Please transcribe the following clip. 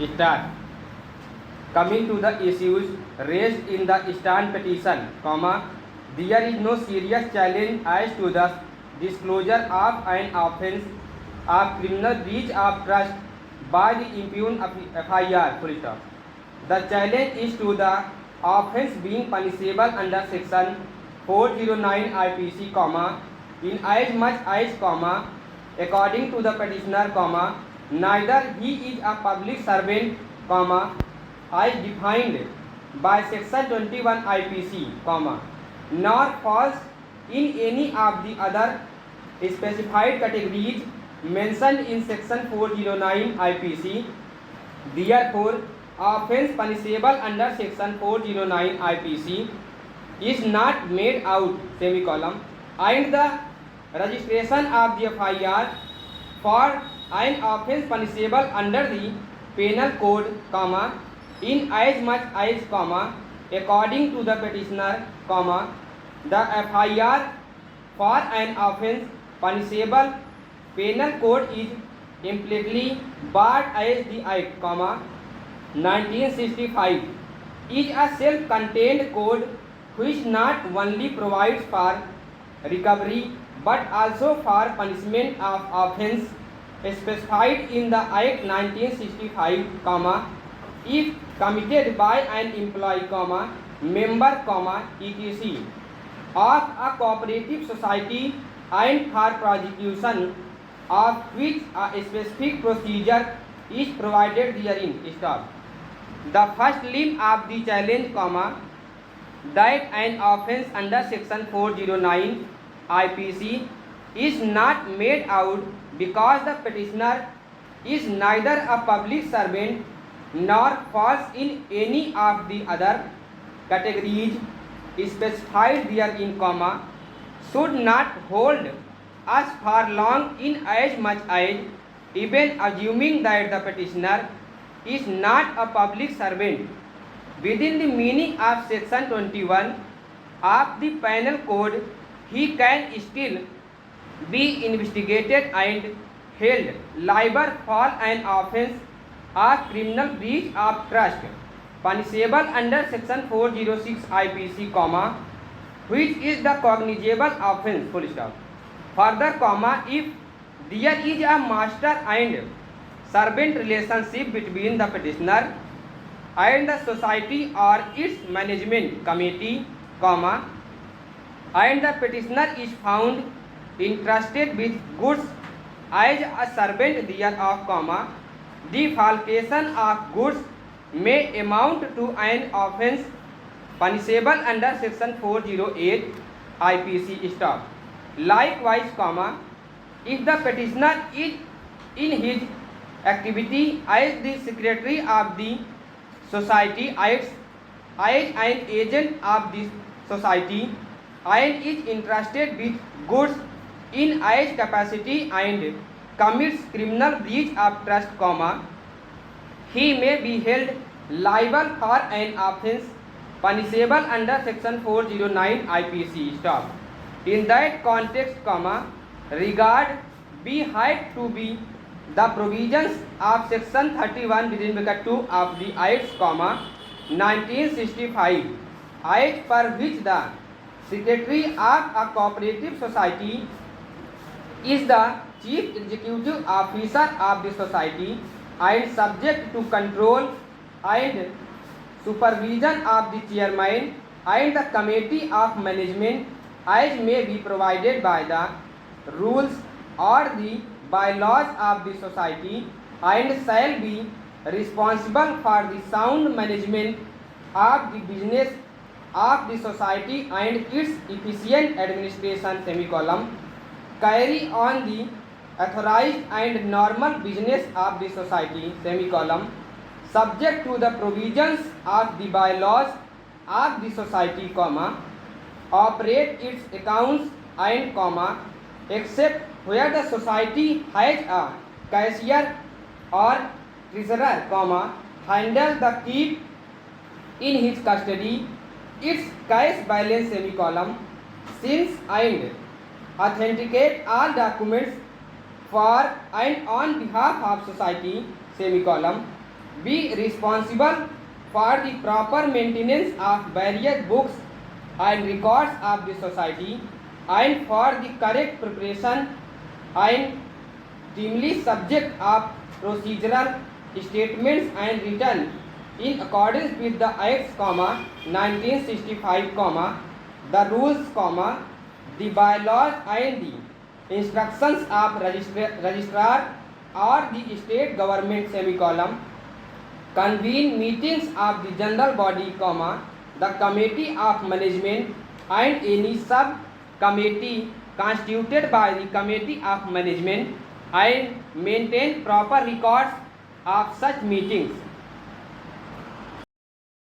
Start. Coming to the issues raised in the stand petition, there is no serious challenge as to the disclosure of an offence of criminal breach of trust by the impugned FIR. Full stop. The challenge is to the offence being punishable under section 409 IPC, in as much as, according to the petitioner, neither he is a public servant, as defined by section 21 IPC, nor falls in any of the other specified categories mentioned in section 409 IPC. Therefore, offence punishable under section 409 IPC is not made out, and the registration of the FIR for an offence punishable under the penal code, in as much as, according to the petitioner, the FIR for an offence punishable penal code is implicitly barred as the Act, 1965 is a self-contained code which not only provides for recovery but also for punishment of offence specified in the Act 1965, if committed by an employee, member, etc. of a cooperative society and for prosecution of which a specific procedure is provided therein. Stop. The first limb of the challenge, that an offence under section 409 IPC is not made out because the petitioner is neither a public servant nor falls in any of the other categories specified therein, should not hold us for long in as much as, even assuming that the petitioner is not a public servant within the meaning of section 21 of the penal code, he can still be investigated and held liable for an offence of criminal breach of trust punishable under section 406 IPC, which is the cognizable offence. Full stop. Further, if there is a master and servant relationship between the petitioner and the society or its management committee, and the petitioner is found entrusted with goods as a servant thereof, defalcation of goods may amount to an offence punishable under section 408 IPC. Stop. Likewise, if the petitioner is in his activity as the secretary of the society, acts as an agent of the society, and is entrusted with goods in as capacity and commits criminal breach of trust, he may be held liable for an offence punishable under section 409 IPC. Stop. In that context, regard be had to be the provisions of section 31 2 of the Acts, 1965, as per which the secretary of a cooperative society is the chief executive officer of the society and subject to control and supervision of the chairman and the committee of management as may be provided by the rules or the bylaws of the society, and shall be responsible for the sound management of the business of the society and its efficient administration, carry on the authorized and normal business of the society, subject to the provisions of the bylaws of the society, operate its accounts and, except where the society has a cashier or treasurer, handle the keep in his custody its cash balance, since and authenticate all documents for and on behalf of society, be responsible for the proper maintenance of various books and records of the society, and for the correct preparation and timely subject of procedural statements and written in accordance with the Acts, 1965, the rules, the bylaws and the instructions of registrar or the state government, convene meetings of the general body, the committee of management and any sub-committee constituted by the committee of management, and maintain proper records of such meetings.